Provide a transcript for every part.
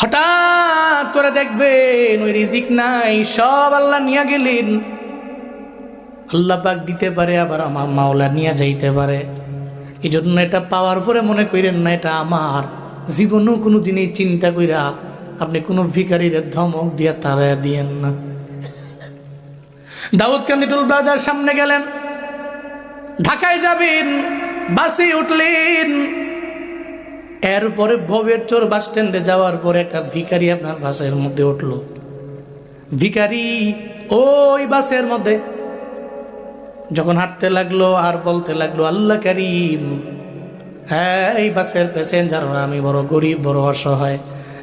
হঠাৎ করে দেখবেন ওই রিজিক নাই, সব আল্লাহ নিয়ে গেলেন। আল্লাহ পাক দিতে পারে, আবার আমার মাওলা নিয়ে যাইতে পারে। এই জন্য এটা পাওয়ার পরে মনে করেন না এটা আমার। জীবনেও কোনো দিনই চিন্তা কইরা আপনি কোনো ভিখারির ধমক দিয়া তাড়াইয়া দিয়েন না। দাউদকান্দি টোল প্লাজার সামনে গেলেন, ঢাকায় যাবেন, বাসে উঠলেন। এরপরে ভবের চোর বাস স্ট্যান্ডে যাওয়ার পরে একটা ভিখারি আপনার বাসের মধ্যে উঠলো। ভিখারি ওই বাসের মধ্যে যখন হাঁটতে লাগলো আর বলতে লাগলো, আল্লাহ কারীম, হ্যাঁ এই বাসের প্যাসেঞ্জাররা আমি বড় গরিব, বড় অসহায়।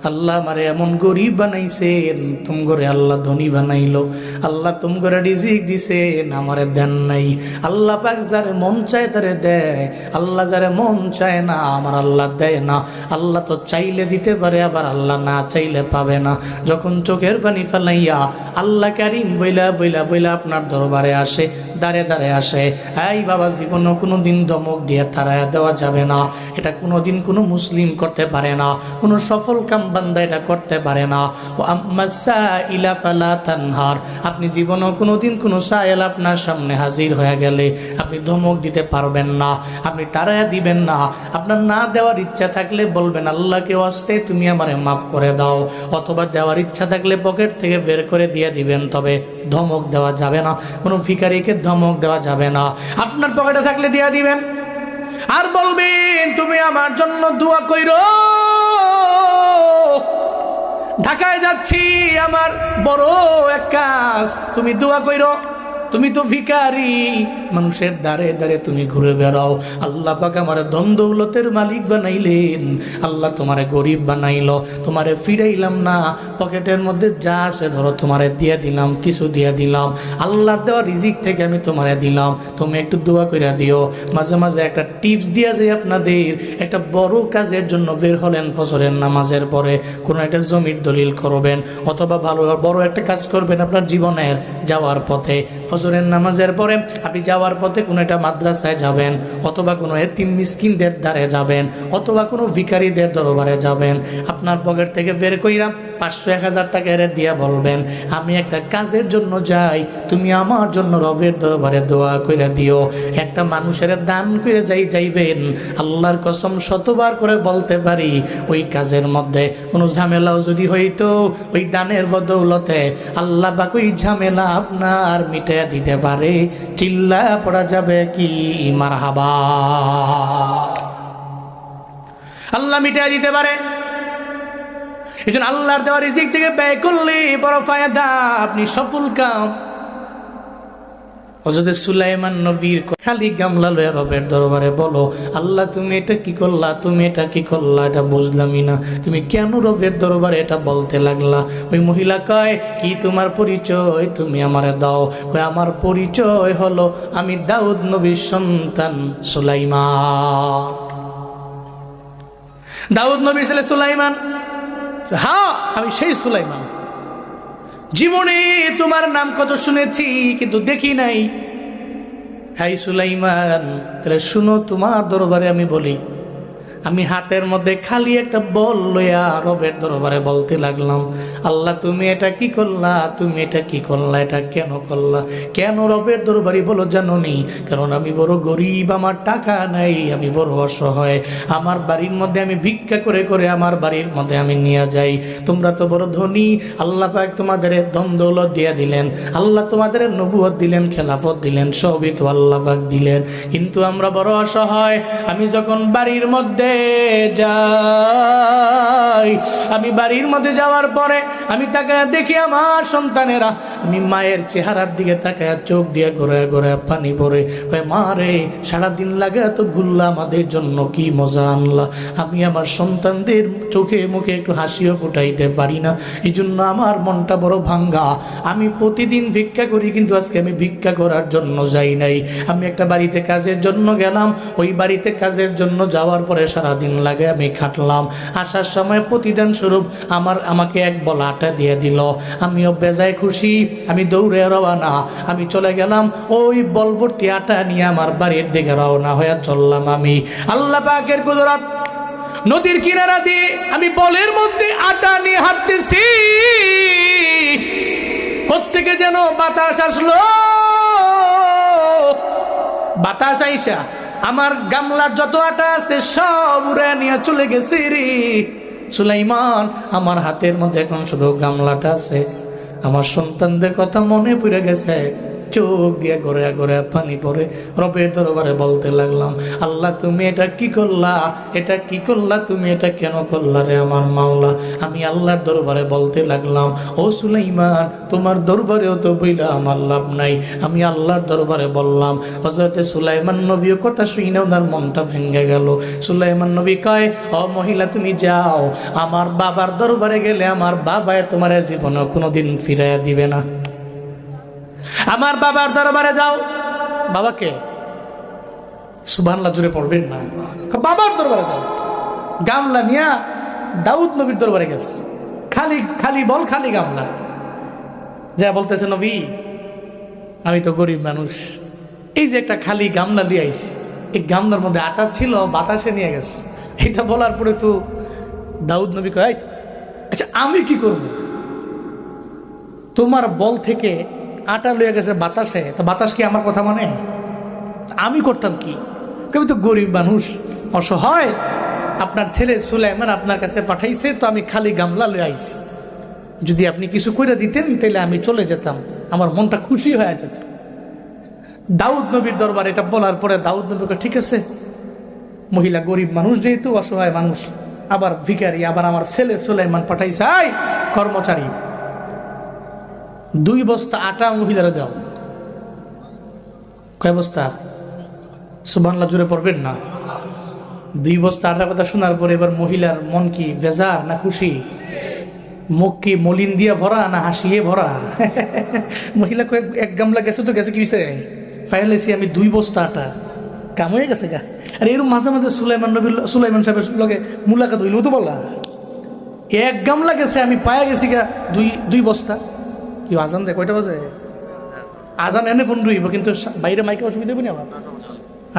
আল্লাহ আমারে এমন গরিব বানাইছেন, তুম করে আল্লাহ ধনী বানাইলো। আল্লাহ তুম করে রিজিক দিছেন, আমারে দেন নাই। আল্লাহ পাক যারে মন চায় তারে দেয়, আল্লাহ যারে মন চায় না আমার আল্লাহ দেয় না। আল্লাহ তো চাইলে দিতে পারে, আবার আল্লাহ না চাইলে পাবে না। যখন চোখের পানি ফেলাইয়া আল্লাহ কারীম বইলা বইলা বইলা আপনার দরবারে আসে, দাঁড়ে দাঁড়ে আসে, এই বাবা জীবনও কোনো দিন ধমক দিয়ে তাড়াইয়া দেওয়া যাবে না। এটা কোনো দিন কোনো মুসলিম করতে পারে না, কোনো সফল কাম বান্দা এটা করতে পারে না। ও আম্মা সাইলা ফালা তানহার, আপনি জীবনেও কোনো দিন কোনো সায়েল আপনার সামনে হাজির হয়ে গেলে আপনি ধমক দিতে পারবেন না, আপনি তাড়াইয়া দিবেন না। আপনার না দেওয়ার ইচ্ছা থাকলে বলবেন আল্লাহকে ওয়াস্তে তুমি আমারে মাফ করে দাও, অথবা দেওয়ার ইচ্ছা থাকলে পকেট থেকে বের করে দিয়ে দিবেন। তবে ধমক দেওয়া যাবে না, কোনো ভিখারিকে ধমক দেওয়া যাবে না। আপনার পকেটে থাকলে দিয়ে দিবেন আর বলবেন তুমি আমার জন্য দোয়া কইরো, ঢাকায় যাচ্ছি, আমার বড় এক কাজ, তুমি দোয়া কইরো। তুমি তো ভিখারি, মানুষের দ্বারে দ্বারে তুমি ঘুরে বেড়াও। আল্লাহ পাক আমার ধন দৌলতের মালিক বানাইলেন, আল্লাহ তোমারে গরিব বানাইলো, তোমারে ফিরাইলাম না। পকেটের মধ্যে যা আছে ধরো তোমারে দিয়ে দিলাম, কিছু দিয়ে দিলাম, আল্লাহর দেওয়া রিজিক থেকে আমি তোমারে দিলাম, তুমি একটু দোয়া কইরা দিও। মাঝে মাঝে একটা টিপস দিয়া যায় আপনাদের, একটা বড় কাজের জন্য বের হলেন ফজরের নামাজের পরে, কোনো একটা জমির দলিল করবেন, অথবা ভালো বড় একটা কাজ করবেন আপনার জীবনের যাওয়ার পথে। ফজরের নামাজের পরে আপনি যাওয়ার পথে কোনো একটা মাদ্রাসায় যাবেন, অথবা কোনো এতিম মিসকিনদের দ্বারে যাবেন, অথবা কোনো ভিখারিদের দরবারে যাবেন। আপনার পকেট থেকে বের কইরা 500-1000 টাকা এর দিয়া বলবেন আমি একটা কাজের জন্য যাই, তুমি আমার জন্য রবের দরবারে দোয়া কইরা দিও। একটা মানুষের দান করে যাইবেন, আল্লাহর কসম শতবার করে বলতে পারি ওই কাজের মধ্যে কোনো ঝামেলাও যদি হইতো, ওই দানের বদৌলতে আল্লাহ পাক ওই ঝামেলা আপনার মিটে দিতে পারে। চিল্লা পড়া যাবে কি মারহাবা। আল্লাহ মিটাই দিতে পারে। এজন্য আল্লাহর দেওয়া রিজিক থেকে ব্যয় করলে বড় ফায়দা, আপনি সফল কাম। হযরত সুলাইমান নবীর খালি গামলা লয়ে রবের দরবারে বলো, আল্লাহ তুমি এটা কি করলা, তুমি এটা কি করলা, এটা বুঝলামই না, তুমি কেন রবের দরবারে এটা বলতে লাগলা? ওই মহিলা কয় কি তোমার পরিচয়, তুমি আমারে দাও। কয় আমার পরিচয় হলো আমি দাউদ নবীর সন্তান সুলাইমান। দাউদ নবীর ছেলে সুলাইমান, হ্যাঁ আমি সেই সুলাইমান। জীবনে তোমার নাম কত শুনেছি কিন্তু দেখি নাই। হাই সুলাইমান, তাহলে শুনো, তোমার দরবারে আমি বলি, আমি হাতের মধ্যে খালি একটা বল লইয়া রবের দরবারে বলতে লাগলাম, আল্লাহ তুমি এটা কি করলা, তুমি এটা কি করলা, এটা কেন করলা? কেন রবের দরবারে বলো জানো নি? কারণ আমি বড় গরিব, আমার টাকা নাই, আমি বড় অসহায়, আমার বাড়ির মধ্যে আমি ভিক্ষা করে করে আমার বাড়ির মধ্যে আমি নিয়ে যাই। তোমরা তো বড় ধনী, আল্লাহ পাক তোমাদের ধন দৌলত দিয়ে দিলেন, আল্লাহ তোমাদের নবুয়ত দিলেন, খেলাফত দিলেন, সবই তো আল্লাহ পাক দিলেন, কিন্তু আমরা বড় অসহায়। আমি যখন বাড়ির মধ্যে যাই, আমি বাড়ির মধ্যে যাওয়ার পরে আমি তাকায় দেখি আমার সন্তানেরা, আমি মায়ের চেহারার দিকে তাকায় চোখ দিয়ে ঘুরে ঘুরে পানি পড়ে। মা রে, সারাদিন লাগে তো ঘুরলা, আমাদের জন্য কি মজা আনলা। আমি আমার সন্তানদের চোখে মুখে একটু হাসিও ফুটাইতে পারি না, এই জন্য আমার মনটা বড় ভাঙ্গা। আমি প্রতিদিন ভিক্ষা করি, কিন্তু আজকে আমি ভিক্ষা করার জন্য যাই নাই, আমি একটা বাড়িতে কাজের জন্য গেলাম। ওই বাড়িতে কাজের জন্য যাওয়ার পরে সারাদিন লাগে আমি খাটলাম, আসার সময় প্রতিদান স্বরূপ আমাকে এক বল আটা দিয়ে দিল। আমিও বেজায় খুশি, আমি দৌড়ে রওনা, আমি চলে গেলাম ওই বলবর্তী আটা নিয়ে আমার বাড়ির দিকে রওনা হয়ে চললাম। আমি আল্লাহ পাকের কুদরত, নদীর কিনারা দিয়ে আমি বলের মধ্যে আটা নিয়ে হাঁটতেছি, কোত্থেকে যেন বাতাস আসলো। বাতাস আইসা আমার গামলার যত আটা আছে সব উড়ে নিয়ে চলে গেছে রে সুলাইমান। আমার হাতের মধ্যে এখন শুধু গামলাটা আছে। আমার সন্তানদের কথা মনে পড়ে গেছে, চোখ দিয়ে গড়ে গড়ে পানি পড়ে রবের দরবারে বলতে লাগলাম, আল্লাহ তুমি এটা কি করলা, এটা কি করলা, তুমি এটা কেন করলা রে আমার মাওলা। আমি আল্লাহর দরবারে বলতে লাগলাম, ও সুলাইমান তোমার দরবারেও তো বইলা আমার লাভ নাই। আমি আল্লাহর দরবারে বললাম। হযরতে সুলাইমান নবীর কথা শুনে ওনার মনটা ভেঙে গেল। সুলাইমান নবী কয়, ও মহিলা তুমি যাও, আমার বাবার দরবারে গেলে আমার বাবায় তোমার জীবনে কোনোদিন ফিরাইয়া দিবে না। আমার বাবার দরবারে যাও। বাবাকে সুবহানাল্লাহ জুড়ে পড়বেন না, বাবার দরবারে যাও। গামলা নিয়া দাউদ নবীর দরবারে গেছে, খালি খালি বল খালি গামলা। যা বলতেছে, নবী আমি তো গরিব মানুষ, এই যে একটা খালি গামলা দিয়ে আইছি, এই গামলার মধ্যে আটা ছিল, বাতাসে নিয়ে গেছে। এটা বলার পরে তো দাউদ নবী কয়, আচ্ছা আমি কি করব, তোমার বল থেকে আটা লইয়া গেছে বাতাসে, তো বাতাস কি আমার কথা মানে? আমি করতাম কি? আমি তো গরিব মানুষ, অসহায়। আপনার ছেলে সুলাইমান আপনার কাছে পাঠাইছে, তো আমি খালি গামলা লয়ে আইছি। যদি আপনি কিছু করে দিতেন তাহলে আমি চলে যেতাম, আমার মনটা খুশি হয়ে যেত। দাউদ নবীর দরবার এটা বলার পরে দাউদ নবীকে, ঠিক আছে, মহিলা গরিব মানুষ যেহেতু, অসহায় মানুষ, আবার ভিখারি, আবার আমার ছেলে সুলাইমান পাঠাইছে, আই কর্মচারী 2 বস্তা আটা মহিলারা দাও। কয় বস্তা? সুবহানাল্লাহ জুড়ে পড়বেন না। 2 বস্তা আটার কথা শোনার পরে এবার মহিলার মন কি বেজার না খুশি? মুখ কি মলিন দিয়ে ভরা না হাসিয়ে ভরা? মহিলা কয়েক এক গামলা গেছে, তো গেছে কি হয়েছে, ফাইলেছি আমি 2 বস্তা আটা, কাম হয়ে গেছে গা। আর এরকম মাঝে মাঝে সুলাইমান সাহেবের লগে মুলাকাত হইলেও তো বলা, এক গামলা গেছে আমি পায়া গেছি গা 2 বস্তা। কি আজান দেয় কয়টা বাজে? আজান এনে ফোন রইব, কিন্তু বাইরে মাইকে অসুবিধা হবে না আমার?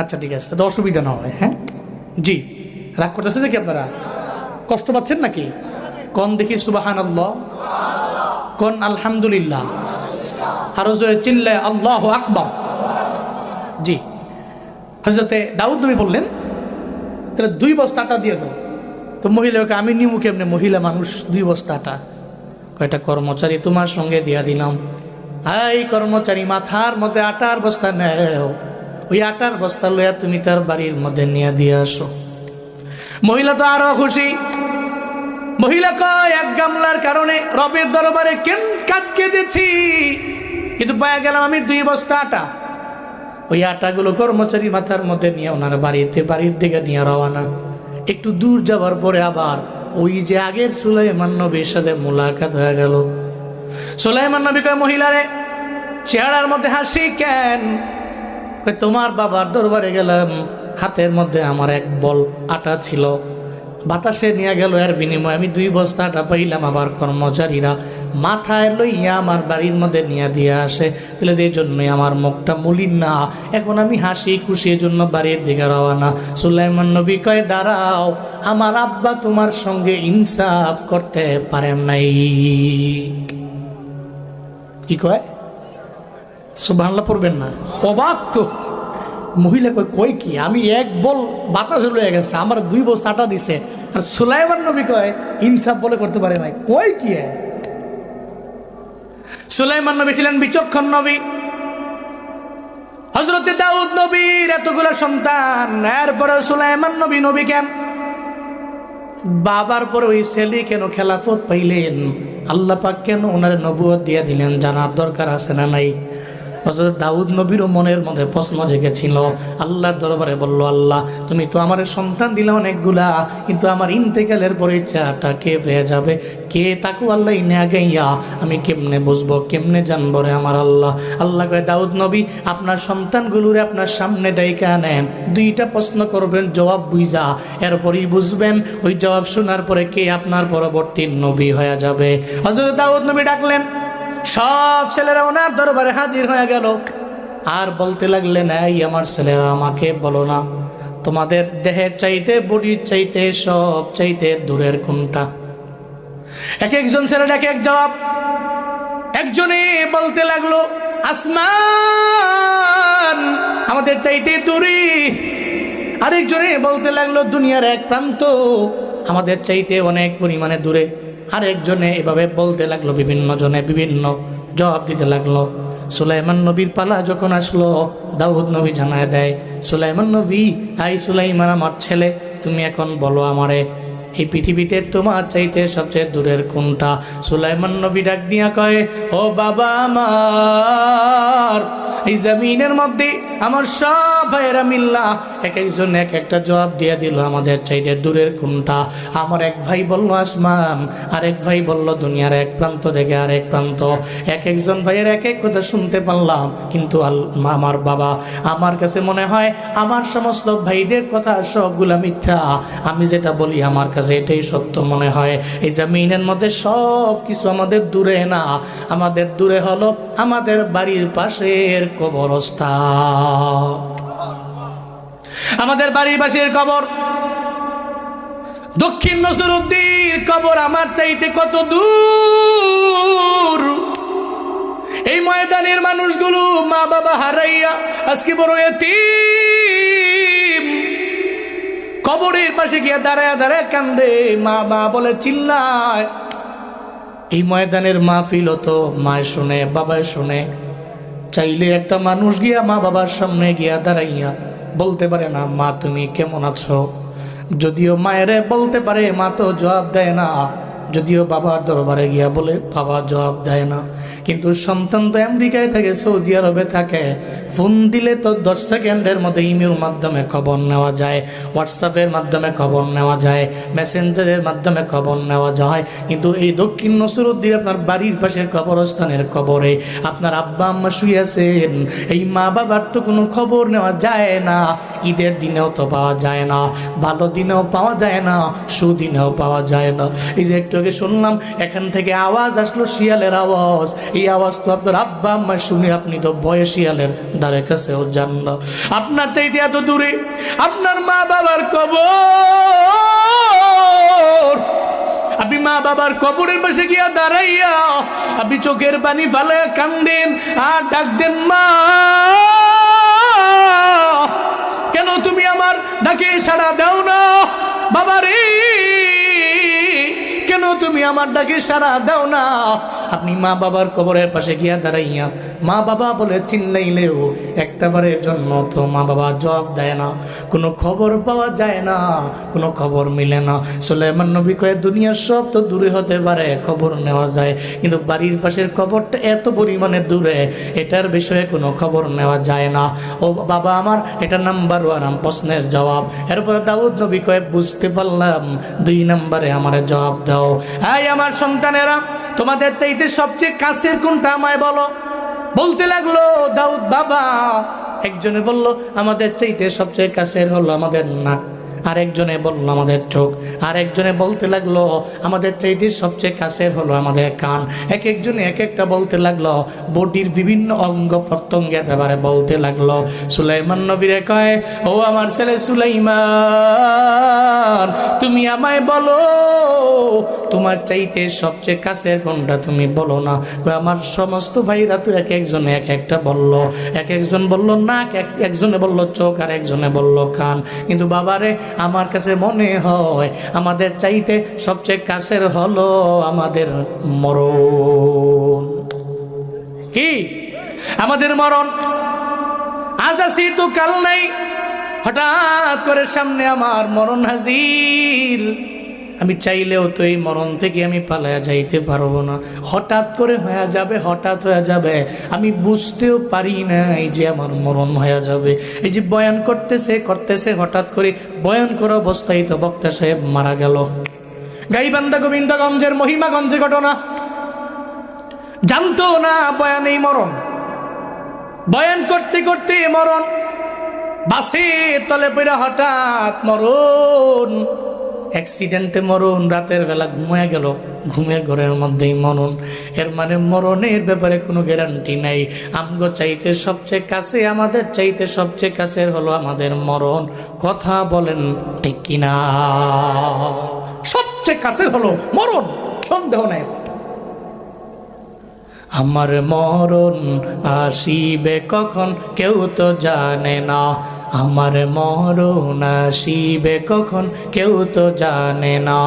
আচ্ছা ঠিক আছে, তো অসুবিধা না হয়। হ্যাঁ জি, রাগ করতেছে দেখি আপনারা, কষ্ট পাচ্ছেন নাকি? কোন দেখি সুবহানাল্লাহ, কোন আলহামদুলিল্লাহ, আরো জোরে চিল্লায় আল্লাহু আকবার। জি, হযরতে দাউদ নবী বললেন, তাহলে 2 বস্তা আটা দিয়ে দাও। তো মহিলাকে আমি নিমু কেমনে, মহিলা মানুষ, 2 বস্তা আটা। কয়টা কর্মচারী তোমার সঙ্গে দিয়া দিলাম, এই কর্মচারী মাথার মধ্যে আটার বস্তা নেও, ওই আটার বস্তা লইয়া তুমি তার বাড়ির মধ্যে নিয়ে দিয়ে আসো। মহিলা তো আরো খুশি। মহিলা কয়, এক গামলার কারণে রবের দরবারে কেন কাঁদকে দিচ্ছি, কিন্তু পায়া গেলাম আমি 2 বস্তা আটা। ওই আটাগুলো কর্মচারী মাথার মধ্যে নিয়ে ওনার বাড়ির দিকে নিয়ে রওনা। একটু দূর যাওয়ার পরে আবার ওই যে আগের সুলাইমান নবীর সাথে মুলাকাত হয়ে গেল। সুলাইমান নবী কয়, মহিলারে চেহারার মধ্যে হাসি কেন? তোমার বাবার দরবারে গেলাম, হাতের মধ্যে আমার এক বল আটা ছিল, বাতাসে নিয়ে গেল, এর বিনিময়ে আমি 2 বস্তা আটা পাইলাম। আবার কর্মচারীরা মাথায় লইয়া আমার বাড়ির মধ্যে নিয়ে দিয়ে আসে, তাহলে এই জন্যই আমার মুখটা মলিন না। এখন আমি হাসি খুশি, জন্য বাড়ির দিকে রওনা। সুলাইমান নবী কয়, দাঁড়াও, আমার আব্বা তোমার সঙ্গে ইনসাফ করতে পারেন নাই। কি কয়? সুবহানাল্লাহ পড়বেন না, অবাক তো। মহিলা কয় কি, আমি এক বল বাতাস লয়ে গেছে, আমার 2 বস্তা আটা দিছে, আর সুলাইমান নবী কয় ইনসাফ বলে করতে পারে নাই। কয় কি? সুলাইমান নবী ছিলেন বিচক্ষণ নবী। হযরতে দাউদ নবীর এতগুলো সন্তান, এরপরে সুলাইমান নবী নবী কেন? বাবার পরে ওই ছেলে কেন খেলাফত পাইলেন? আল্লাহ পাক কেন ওনার নবুয়ত দিয়ে দিলেন? জানার দরকার আছে না নাই? হযরত দাউদ নবীরও মনের মধ্যে প্রশ্ন জেগেছিল। আল্লাহর দরবারে বলল, আল্লাহ তুমি তো আমার সন্তান দিলে অনেকগুলা, কিন্তু আমার ইন্তেকালের পরে ইচ্ছাটা কে পেয়ে যাবে, কে তাকে আল্লাহ ইনে গাইয়া আমি কেমনে বুঝবো, কেমনে জানবো রে আমার আল্লাহ? আল্লাহ কয়, দাউদ নবী আপনার সন্তানগুলোরে আপনার সামনে ডাইকা নেন, 2টা প্রশ্ন করবেন, জবাব বুঝা, এরপরই বুঝবেন ওই জবাব শোনার পরে কে আপনার পরবর্তী নবী হয়ে যাবে। হযরত দাউদ নবী ডাকলেন, সব ছেলেরা ওনার দরবারে হাজির হয়ে গেল, আর বলতে লাগলেন, এই আমার ছেলেরা আমাকে বলো না তোমাদের দেহের চাইতে, বডির চাইতে, সব চাইতে দূরের কোনটা? এক একজন ছেলের এক এক জবাব। একজনে বলতে লাগলো আসমান আমাদের চাইতে দূরে। আরেকজনে বলতে লাগলো দুনিয়ার এক প্রান্ত আমাদের চাইতে অনেক পরিমাণে দূরে। আরেকজনে এভাবে বলতে লাগলো, বিভিন্ন জনে বিভিন্ন জবাব দিতে লাগলো। সুলাইমান নবীর পালা যখন আসলো, দাউদ নবী জানায় দেয়, সুলাইমান নবী, আই সুলাইমান আমার ছেলে, তুমি এখন বলো আমারে এই পৃথিবীতে তোমার চাইতে সবচেয়ে দূরের কোনটা? সুলাইমান নবী ডাক দিয়া কয়, ও বাবা আমার, এই জমিনের মধ্যে আমার সব ভাইয়েরা মিল্লা এক একজন এক একটা জবাব দিয়ে দিল, আমাদের চাইতে দূরের কোনটা? আমার এক ভাই বলল আসমান, আরেক ভাই বলল দুনিয়ার এক প্রান্ত থেকে আরেক প্রান্ত। এক একজন ভাইয়ের এক এক কথা শুনতে পারলাম, কিন্তু আমার বাবা, আমার কাছে মনে হয় আমার সমস্ত ভাইদের কথা সবগুলা মিথ্যা, আমি যেটা বলি আমার কাছে এটাই সত্য মনে হয়। এই জমিনের মধ্যে সব কিছু আমাদের দূরে না, আমাদের দূরে হলো আমাদের বাড়ির পাশের কবরস্থান। আমাদের বাড়ির পাশের কবর, দক্ষিণ নসরুদ্দিন কবর আমার চাইতে কত দূর। এই ময়দানের মানুষগুলো মা বাবা হারাইয়া আজকে বড় এতিম, কবরের পাশে গিয়ে দাঁড়ায় দাঁড়ায় কান্দে, মা মা বলে চিল্লায়। এই ময়দানের মাহফিল তো মায় শুনে, বাবায় শুনে। চাইলে একটা মানুষ গিয়া মা বাবার সামনে গিয়া দাঁড়াইয়া বলতে পারে না, মা তুমি কেমন আছো? যদিও মায়েরে বলতে পারে, মা তো জবাব দেয় না। যদিও বাবার দরবারে গিয়া বলে, বাবা জবাব দেয় না। কিন্তু সন্তান তো আমেরিকায় থাকে, সৌদি আরবে থাকে, ফোন দিলে তো 10 সেকেন্ডের মধ্যে ইমেল মাধ্যমে খবর নেওয়া যায়, হোয়াটসঅ্যাপের মাধ্যমে খবর নেওয়া যায়, মেসেঞ্জারের মাধ্যমে খবর নেওয়া যায়। কিন্তু এই দক্ষিণ নসরুদ্দিন আপনার বাড়ির পাশের কবরস্থানের কবরে আপনার আব্বা আম্মা শুয়ে আছেন, এই মা বাবার তো কোনো খবর নেওয়া যায় না। ঈদের দিনেও তো পাওয়া যায় না, ভালো দিনেও পাওয়া যায় না, সুদিনেও পাওয়া যায় না। এই যে একটু আগে শুনলাম এখান থেকে আওয়াজ আসলো, শিয়ালের আওয়াজ। এই আওয়াজ তো আপনার আব্বা আম্মা শুনে আপনি তো ভয়ে শিয়ালের দ্বারে কাছেও যান না। আপনার চাইতে এত দূরে আপনার মা বাবার কবর। আপনি মা বাবার কবরের পাশে গিয়া দাঁড়াইয়া আপনি চোখের পানি ফালাইয়া কান্দেন আর ডাক দেন, মা কেন তুমি আমার ডাকে সাড়া দাও না? বাবারে কেন তুমি আমার ডাকে সাড়া দাও না? আপনি মা বাবার কবরের পাশে গিয়া দাঁড়াইয়া মা বাবা বলে চিল্লাইলেও একটাবারের জন্য তো মা বাবা জবাব দেয় না, কোনো খবর পাওয়া যায় না, কোনো খবর মিলে না। সুলাইমান নবী কয়ে, দুনিয়ার সব তো দূরে হতে পারে, খবর নেওয়া যায়, কিন্তু বাড়ির পাশের খবরটা এত পরিমাণে দূরে, এটার বিষয়ে কোনো খবর নেওয়া যায় না। ও বাবা আমার, এটা নাম্বার 1 প্রশ্নের জবাব। এরপরে দাউদ নবী কয়ে, বুঝতে পারলাম, 2 নম্বরে আমার জবাব দাও। এই আমার সন্তানেরা, তোমাদের চাইতে সবচেয়ে কাছের কোনটা আমায় বলো। বলতে লাগলো দাউদ বাবা। একজনে বলল আমাদের চাইতে সবচেয়ে কাছের হলো আমাদের নাক, আরেকজনে বলল আমাদের চোখ, আরেকজনে বলতে লাগলো আমাদের চাইতে সবচেয়ে কাছের হলো আমাদের কান। এক একজনে এক একটা বলতে লাগলো, বডির বিভিন্ন অঙ্গ প্রত্যঙ্গের ব্যাপারে বলতে লাগলো। সুলাইমান নবীরে কয়, ও আমার ছেলে সুলাইমান, তুমি আমায় বলো তোমার চাইতে সবচেয়ে কাছের কোনটা, তুমি বলো না। আমার সমস্ত ভাইরা তো এক একজনে এক একটা বলল, এক একজন বলল নাক, একজনে বলল চোখ, আর একজনে বলল কান। কিন্তু বাবারে, আমার কাছে মনে হয় আমাদের চাইতে সবচেয়ে কাছের হলো আমাদের মরণ। কি আমাদের মরণ? আজ আছি তো কাল নাই, হঠাৎ করে সামনে আমার মরণ হাজির। আমি চাইলেও তো এই মরণ থেকে আমি পালায়া যাইতে পারবো না, হঠাৎ করে হয়ে যাবে, হঠাৎ হয়ে যাবে, আমি বুঝতেও পারি নাই যে আমার মরণ হয়ে যাবে। এই যে বয়ান করতেছে হঠাৎ করে বয়ান করা অবস্থায় তো বক্তা সাহেব মারা গেল। গাইবান্ধা গোবিন্দগঞ্জের মহিমাগঞ্জের ঘটনা, জানতো না বয়ানেই মরণ, বয়ান করতে করতে মরণ, বাসের তলে পড়া হঠাৎ মরণ। অ্যাক্সিডেন্টে মরণ, রাতের বেলা ঘুমায় গেল, ঘুমের ঘরের মধ্যেই মরণ। এর মানে মরণের ব্যাপারে কোনো গ্যারান্টি নাই। আমগো চাইতে সবচেয়ে কাছে, আমাদের চাইতে সবচেয়ে কাছের হলো আমাদের মরণ। কথা বলেন ঠিক কিনা? সবচেয়ে কাছের হলো মরণ, সন্দেহ নাই। আমার মরণ আসিবে কখন কেউ তো জানে না, আমার মরণ আসিবে কখন কেউ তো জানে না।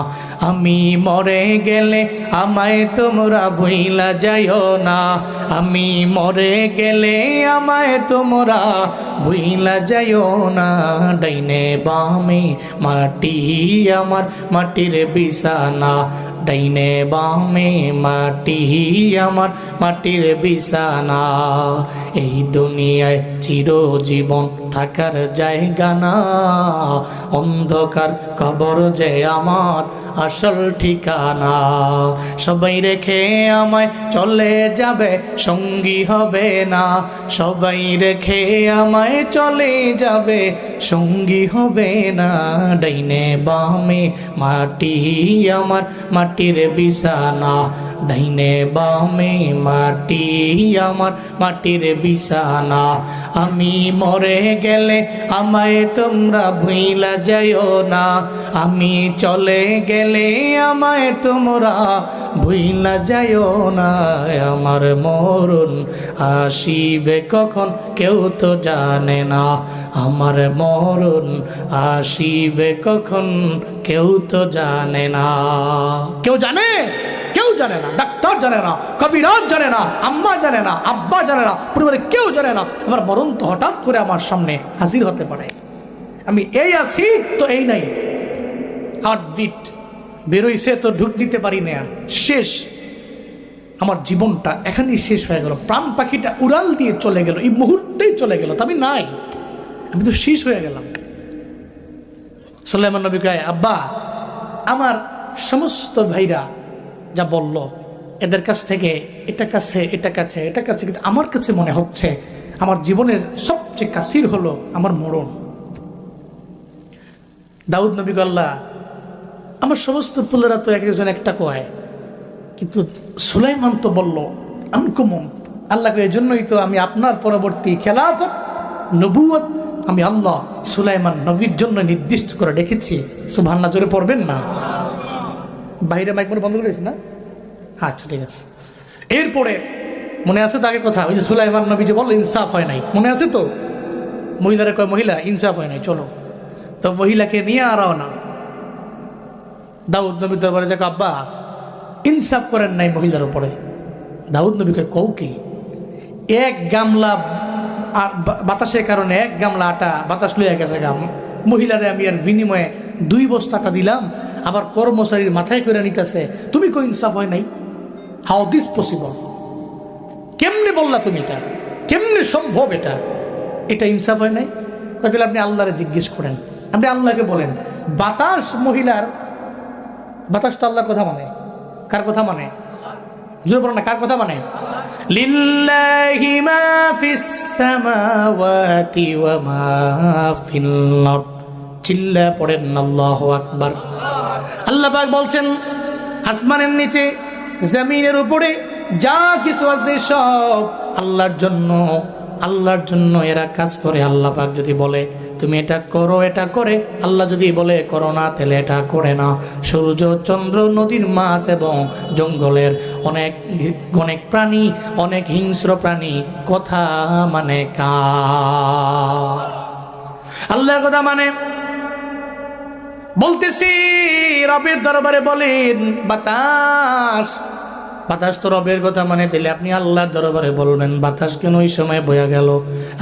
আমি মরে গেলে আমায় তোমরা ভুইলা যাইও না, আমি মরে গেলে আমায় তোমরা ভুইলা যাইও না। ডাইনে বামে মাটি আমার মাটির বিছানা, ডাইনে বামে মাটি আমার মাটির বিছানা। এই দুনিয়ায় চিরজীবন থাকার জায়গা না, অন্ধকার কবর যে আমার আসল ঠিকানা। সবাই রেখে আমায় চলে যাবে, সঙ্গী হবে না, সবাই রেখে আমায় চলে যাবে, সঙ্গী হবে না। ডাইনে বামে মাটি আমার মাটির বিছানা, ডাইনে বামে মাটি আমার মাটির বিছানা। আমি মরে গেলে আমায় তোমরা ভুইলা যাইও না, আমি চলে গেলে আমায় তোমরা ভুইলা যাইও না। আমার মরণ আসিবে কখন কেউ তো জানে না, আমার মরণ আসিবে কখন কেউ তো জানে না। কেউ জানে? কেউ জানে না। ডাক্তার জানে না, কবিরাজ জানে না, আম্মা জানে না, আব্বা জানে না, পরিবারে কেউ জানে না। আমার মরণ তো হঠাৎ করে আমার সামনে হাজির হতে পারে। আমি এই আছি তো এই নাই, হার্টবিট বেরোইছে তো ঢুক দিতে পারি না, শেষ। আমার জীবনটা এখানেই শেষ হয়ে গেল। প্রাণ পাখিটা উড়াল দিয়ে চলে গেল, এই মুহূর্তেই চলে গেল, তো আমি নাই, আমি তো শেষ হয়ে গেলাম। সুলাইমান নবী কয়, আব্বা আমার সমস্ত ভাইরা যা বলল, এদের কাছ থেকে এটা কাছে এটা কাছে এটা কাছে, কিন্তু আমার কাছে মনে হচ্ছে আমার জীবনের সবচেয়ে কাছের হলো আমার মরণ। দাউদ নবী আল্লাহ, আমার সমস্ত পুলেরা তো এক একজন একটা কয়, কিন্তু সুলাইমান তো বলল আনকমন। আল্লাহ এই জন্যই তো আমি আপনার পরবর্তী খেলাফত নবুয়ত আমি আল্লাহ সুলাইমান নবীর জন্য নির্দিষ্ট করে রেখেছি। সুবহানাল্লাহ জোরে পড়বেন না? বাইরে মাইক বন্ধ করেছি না? আচ্ছা ঠিক আছে। এরপরে মনে আছে তো আগের কথা, ওই যে সুলাইমান নবী যে বললো ইনসাফ হয় নাই, মনে আছে তো? মহিলারা কয়, মহিলা ইনসাফ হয় নাই, চলো। তো মহিলাকে নিয়ে আরাও না দাউদ নবীর দরবারে, যাক আব্বা ইনসাফ করেন নাই মহিলার উপরে। দাউদ নবীকে কও কি, এক গামলা বাতাসের কারণে এক গামলা আটা বাতাস লইয়া গেছে গাম, মহিলারে আমি আর বিনিময়ে 2 বস্তা টাকা দিলাম, আবার কর্মচারীর মাথায় করে নিতেছে, তুমি কো ইনসাফ হয় নাই? How this possible? কেমনে বললা তুমি এটা? কেমনে সম্ভব এটা? এটা ইনসাফ হয় নাই? তাহলে আপনি আল্লাহরে জিজ্ঞেস করেন, আপনি আল্লাহকে বলেন। বাতাস মহিলার, বাতাস তো আল্লাহর কথা মানে। কার কথা মানে? জোরে বলেন না, কার কথা মানে? লিল্লাহি মা ফিস সামাওয়াতি ওয়া মা ফিল আরদ। চিল্লা পড়েন আল্লাহু আকবার। আল্লাহ পাক বলছেন, আসমানের নিচে জমিনের উপরে যা কিছু আছে সব আল্লাহর জন্য, আল্লাহর জন্য এরা কাজ করে। আল্লাহ পাক যদি বলে তুমি এটা করো, এটা করে। আল্লাহ যদি বলে করো না, তাহলে এটা করে না। সূর্য, চন্দ্র, নদীর মাছ এবং জঙ্গলের অনেক অনেক প্রাণী, অনেক হিংস্র প্রাণী কথা মানে কার? আল্লাহর কথা মানে। বলতেছি রবের দরবারে বলেন, বাতাস, বাতাস তো রবের কথা মানে, তাহলে আপনি আল্লাহর দরবারে বলবেন বাতাস কেন ওই সময় বয়া গেল,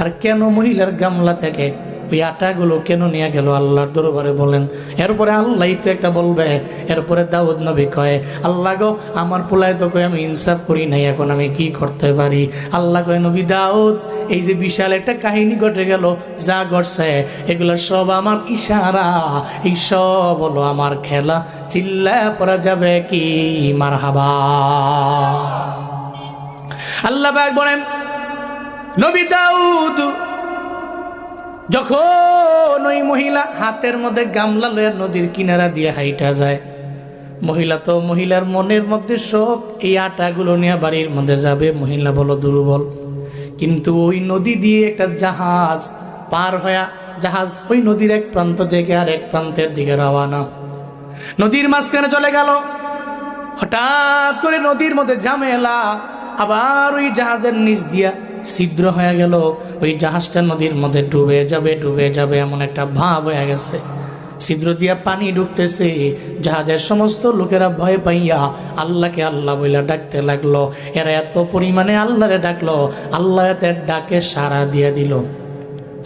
আর কেন মহিলার গামলা থেকে ওই আটাগুলো কেন নিয়ে গেল? আল্লাহর দরবারে বলেন। এরপরে আল্লাহ তো একটা বলবে। এরপরে দাউদ নবী কয়, আল্লাহ গো আমার পোলায় তো কয় আমি ইনসাফ করি নাই, এখন আমি কি করতে পারি? আল্লাহ কয়, নবী দাউদ, এই যে বিশাল একটা কাহিনী ঘটে গেল, যা ঘটছে এগুলো সব আমার ইশারা, এই সব হলো আমার খেলা। চিল্লা পড়া যাবে কি মারহাবা? আল্লাহ পাক বলেন, নবী দাউদ যখন ওই মহিলা হাতের মধ্যে গামলা লয়ে নদীর কিনারা দিয়ে হাইটা যায়, মহিলার মনের মধ্যে সব এই আটাগুলো নিয়ে বাড়ির মধ্যে যাবে। মহিলা বলো দুর্বল, কিন্তু ওই নদী দিয়ে একটা জাহাজ পার হয়ে, জাহাজ ওই নদীর এক প্রান্ত থেকে আর এক প্রান্তের দিকে রওনা। নদীর মাঝখানে চলে গেল, হঠাৎ করে নদীর মধ্যে ঝামেলা, আবার ওই জাহাজের নিচ দিয়া ছিদ্র হয়ে গেল। ওই জাহাজটা নদীর মধ্যে ডুবে যাবে এমন একটা ভাব হয়ে গেছে। ছিদ্র দিয়া পানি ঢুকতেছে। জাহাজের সমস্ত লোকেরা ভয় পাইয়া আল্লাহকে আল্লাহ বইলা ডাকতে লাগলো। এরা এত পরিমাণে আল্লাহরে ডাকলো, আল্লাহ এদের ডাকে সাড়া দিয়ে দিল।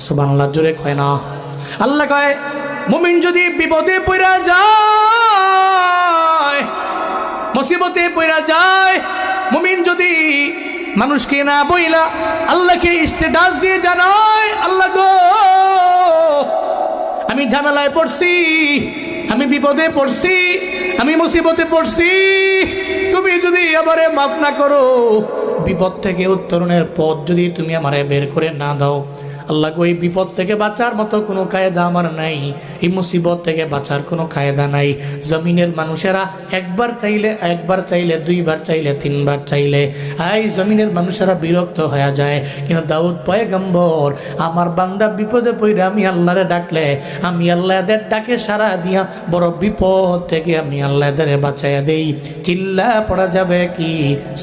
সুবহানাল্লাহ, জোরে কয় না। আল্লাহ কয়, মুমিন যদি বিপদে পড়া যায়, মুসিবতে পড়া যায়, মুমিন যদি মানুষকে না বইলা আল্লাহকে স্ট্যাটাস দিয়ে জানায়, আল্লাহ গো আমি ঝামেলায় পড়ছি, আমি বিপদে পড়ছি, আমি মুসিবতে পড়ছি, তুমি যদি আমারে মাফ না করো, বিপদ থেকে উত্তরণের পথ যদি তুমি আমারে বের করে না দাও, আল্লাহ গো এই বিপদ থেকে বাঁচার মতো কোনো কায়দা আমার নাই, এই মুসিবত থেকে বাঁচার কোনো কায়দা নাই। জমিনের মানুষেরা একবার চাইলে দুইবার চাইলে তিনবার চাইলে এই জমিনের মানুষেরা বিরক্ত হয়ে যায়। কিন্তু দাউদ পয়গম্বর, আমার বান্দা বিপদে পড়ে আমি আল্লাহরে ডাকলে, আমি আল্লাহ এদের ডাকে সাড়া দিয়া বড় বিপদ থেকে আমি আল্লাহ এদের বাঁচাইয়া দেই। চিল্লা পড়া যাবে কি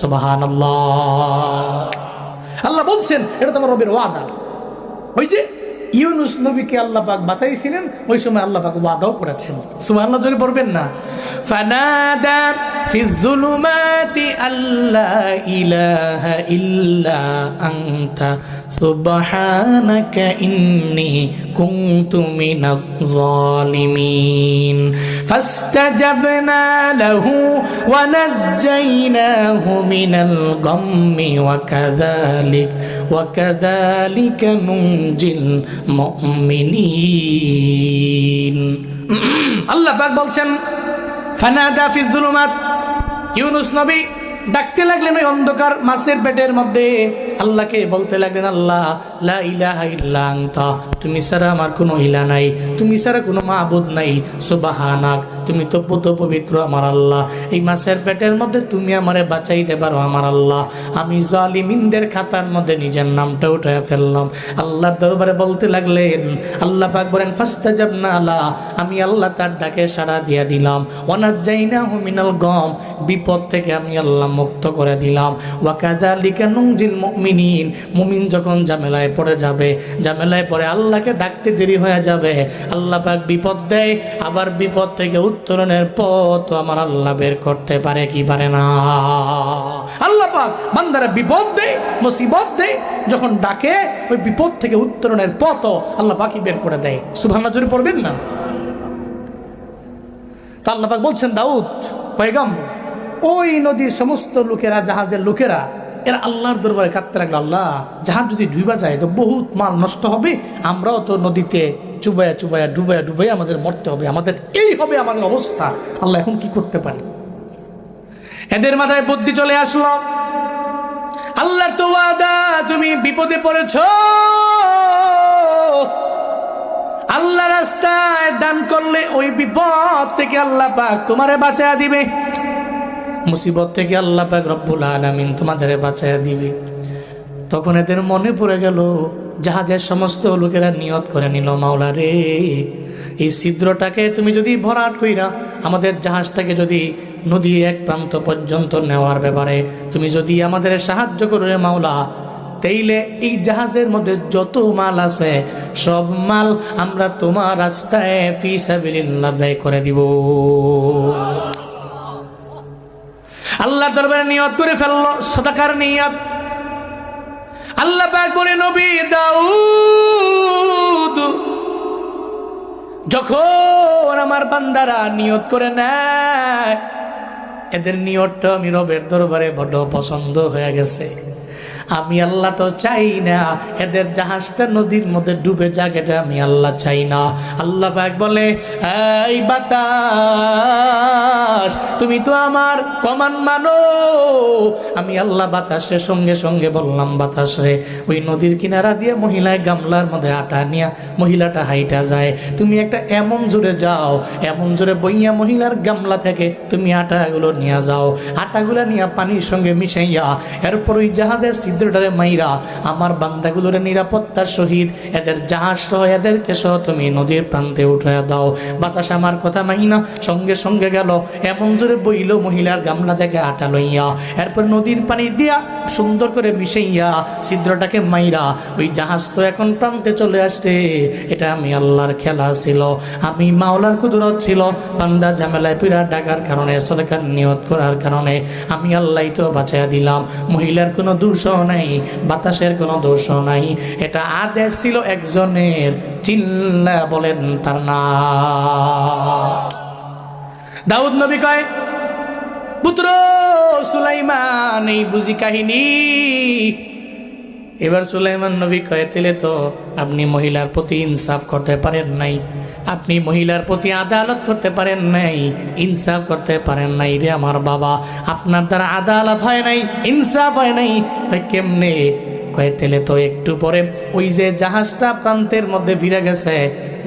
সুবহানাল্লাহ। আল্লাহ বলছেন, এটা তোমার রবের ওয়াদা। ওই যে ইউনুস নবীকে আল্লাহ পাক বাঁচাইছিলেন, ওই সময় আল্লাহ পাক ওয়াদাও করেছেন। সুবহানাল্লাহ, জোরে পড়বেন না। ফানাদা ফিয-যুলুমাতি আল্লা ইলাহা ইল্লা আনতা সুবহানাকা ইন্নী কুনতু মিনায-যালিমিন ফাসতাজাবনা লাহু ওয়া নাজ্জায়নাহু মিনাল গাম্মি ওয়া কাযালিকা নুনজিল মুমিনিন। আল্লাহ পাক বলছেন, ফানাদা ফিয-যুলুমাত, ইউনুস নবী ডাকতে লাগলেন ওই অন্ধকার মাছের পেটের মধ্যে, আল্লাহকে বলতে লাগলেন, আল্লাহ লা ইলাহা ইল্লা আনতা, তুমি ছাড়া আমার কোনো ইলা নাই, তুমি ছাড়া কোনো মাবুদ নাই, সুবহানাক, তুমি তো পুত পবিত্র আমার আল্লাহ। এই মাছের পেটের মধ্যে তুমি আমারে বাঁচাইতে পারো আমার আল্লাহ। আমি জালিমিনদের খাতার মধ্যে নিজের নামটা উঠায় ফেললাম। আল্লাহর দরবারে বলতে লাগলেন। আল্লাহ পাক বলেন, ফাসতাজাবনা লা, আমি আল্লাহ তার ডাকে সাড়া দিয়ে দিলাম। ওয়া নাজ্জায়নাহু মিনাল গাম, বিপদ থেকে আমি আল্লাহ মুক্ত করে দিলাম। ওয়া কাযালিকা নুনজিল মুমিনিন, মুমিন যখন ঝামেলায় পড়ে যাবে, ঝামেলায় পড়ে আল্লাহকে ডাকতে দেরি হয়ে যাবে, আল্লাহ পাক বিপদ দেয়, আবার বিপদ থেকে উত্তরণের পথ আমার আল্লাহ বের করতে পারে কি পারে না? আল্লাহ পাক বান্দারা বিপদ দেয়, মুসিবত দেয়, যখন ডাকে ওই বিপদ থেকে উত্তরণের পথ আল্লাহ পাকই বের করে দেয়। সুবহানাল্লাহ, জোরে পড়বেন না। তা আল্লাহ পাক বলছেন, দাউদ পয়গম্বর, ওই নদীর সমস্ত লোকেরা, জাহাজের লোকেরা, এরা আল্লাহর দরবারে কাঁদতে লাগলো, আল্লাহ জাহাজ যদি ডুবা যায় তো বহুত মাল নষ্ট হবে, আমরাও তো নদীতে ডুবাইয়া আমাদের মরতে হবে, আমাদের এই হবে আমাদের অবস্থা, আল্লাহ এখন কি করতে পারি? এদের মাথায় বুদ্ধি চলে আসলো, আল্লাহর তো ওয়াদা, তুমি বিপদে পড়েছ, আল্লাহ রাস্তায় দান করলে ওই বিপদ থেকে আল্লাহ পাক তোমারে বাঁচায়া দিবে, মুসিবত থেকে আল্লাহ পাক রব্বুল আলামিন তোমাদের বাঁচায়া দিবে। তখন এদের মনে পড়ে গেল, জাহাজের সমস্ত লোকেরা নিয়ত করে নিল, মাওলা রে, এই ছিদ্রটাকে তুমি যদি ভরাট কইরা আমাদের জাহাজটাকে যদি নদী এক প্রান্ত পর্যন্ত নেওয়ার ব্যাপারে তুমি যদি আমাদের সাহায্য করো রে মাওলা, তাইলে এই জাহাজের মধ্যে যত মাল আছে সব মাল আমরা তোমার রাস্তায় ফি সাবিলিল্লাহ ব্যয় করে দিব। আল্লাহ দরবারে নিয়ত করে ফেললো, সাদাকার নিয়ত। আল্লাহ পাক বলে, নবী দাউদ, যখন আমার বান্দারা নিয়ত করে নেয়, এদের নিয়তটা আমি রবের দরবারে বড় পছন্দ হয়ে গেছে। আমি আল্লাহ তো চাই না এদের জাহাজটা নদীর মধ্যে ডুবে যাক, এটা আমি আল্লাহ চাই না। আল্লাহ পাক বলে, এই বাতাস তুমি তো আমার কমান মানো। আমি আল্লাহ বাতাসের সঙ্গে সঙ্গে বললাম, বাতাস রে ওই নদীর কিনারা দিয়ে মহিলায় গামলার মধ্যে আটা নিয়া মহিলাটা হাইটা যায়, তুমি একটা এমন জোরে যাও, এমন জোরে বইয়া মহিলার গামলা থেকে তুমি আটাগুলো নিয়ে যাও, আটাগুলো নিয়ে পানির সঙ্গে মিশাইয়া এরপর ওই জাহাজের ছিদ্রটারে মাইরা আমার বান্দাগুলোর নিরাপত্তার সহিত এদের জাহাজ সহ এদেরকে সহ তুমি নদীর প্রান্তে উঠাইয়া দাও। বাতাস আমার কথা মাইনা সঙ্গে সঙ্গে গেল, এমন জোরে বইল মহিলার গামলা থেকে আটা লইয়া, এরপর নদীর পানি দিয়া সুন্দর করে মিশাইয়া ছিদ্রটাকে মাইরা ওই জাহাজ তো এখন প্রান্তে চলে আসছে। এটা আমি আল্লাহর খেলা ছিল, আমি মাওলার কুদরত ছিল। বান্দা ঝামেলায় পিরা ডাকার কারণে, সদকার নিয়ত করার কারণে আমি আল্লাহ তো বাঁচাইয়া দিলাম। মহিলার কোনো দোষও নাই, বাতাসের কোনো দোষও নাই, এটা আদেশ ছিল একজনের। চিল্লা বলেন তার নাম। দাউদ নবী কয়, পুত্র সুলাইমান এই বুঝি কাহিনী। এবার সুলাইমান নবী কয়, তেলে তো আপনি মহিলার প্রতি ইনসাফ করতে পারেন নাই, আপনি মহিলার প্রতি আদালত করতে পারেন নাই, ইনসাফ করতে পারেন নাই রে আমার বাবা। আপনার দ্বারা আদালত হয় নাই, ইনসাফ হয় নাই। কেমনে? কয়, তেলে তো একটু পরে ওই যে জাহাজটা প্রান্তের মধ্যে ফিরে গেছে,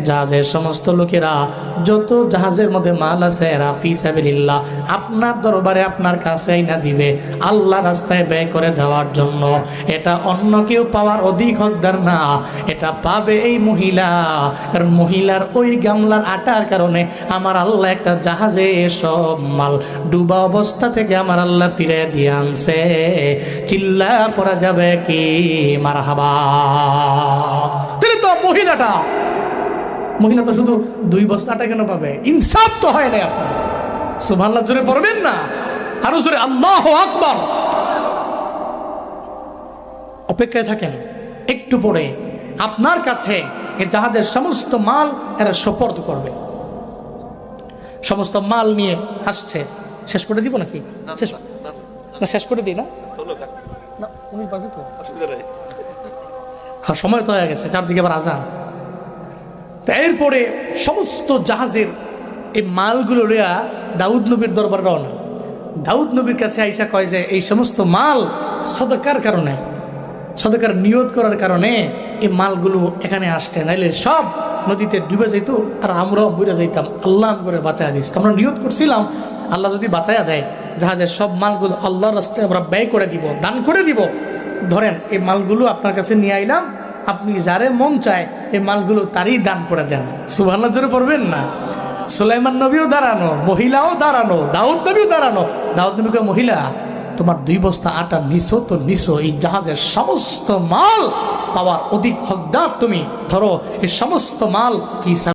জাহাজের সমস্ত লোকেরা যত জাহাজের মধ্যে মাল আছে এরা ফি সাবিলিল্লাহ আপনার দরবারে আপনার কাছেই না দিবে, আল্লাহ রাস্তায় ব্যয় করে দেওয়ার জন্য। এটা অন্য কেউ পাওয়ার অধিক হকদার না, এটা পাবে এই মহিলা। কারণ মহিলার ওই গামলার আটার কারণে আমার আল্লাহ একটা জাহাজে সব মাল ডুবা অবস্থা থেকে আমার আল্লাহ ফিরে দিয়ে আনছে। চিল্লা পড়া যাবে কি মারহাবা। তাহলে তো মহিলা তো শুধু 2 বস্তাটা কেন পাবে? ইনসাফ তো হয় না। আপনার সুবহানাল্লাহ জোরে পড়বেন না, আরো জোরে আল্লাহু আকবার। অপেক্ষায় থাকেন, একটু পরে আপনার কাছে এই জাহাজের সমস্ত মাল এরা সুপর্দ করবে। সমস্ত মাল নিয়ে আসছে। শেষ করে দিব নাকি? শেষ করে দিই না? সময় তো হয়ে গেছে, চারদিকে আবার আজান। এরপরে সমস্ত জাহাজের এই মালগুলো লইয়া দাউদ নবীর দরবার রওনা। দাউদ নবীর কাছে আইসা কয় যে এই সমস্ত মাল সদকার কারণে, সদকার নিয়ত করার কারণে এই মালগুলো এখানে আসছে, নাইলে সব নদীতে ডুবে যেত আর আমরাও বুড়ে যাইতাম। আল্লাহ করে বাঁচাইয়া দিস। আমরা নিয়ত করছিলাম আল্লাহ যদি বাঁচাইয়া দেয় জাহাজের সব মালগুলো আল্লাহর রাস্তায় আমরা ব্যয় করে দিব, দান করে দিব। ধরেন এই মালগুলো আপনার কাছে নিয়ে আইলাম, আপনি যারে মন চায় এই মালগুলো তারই দান করে দেন। সুবহানাল্লাহ জোরে পড়বেন না? সুলাইমান নবীও দাঁড়ানো, মহিলাও দাঁড়ানো, দাউদ নবীও দাঁড়ানো। দাউদ নবীকে, মহিলা তোমার 2 বস্তা আটা নিছো তো নিছো, এই জাহাজের সমস্ত মাল পাওয়ার অধিক হকদার তুমি। ধরো এই সমস্ত মাল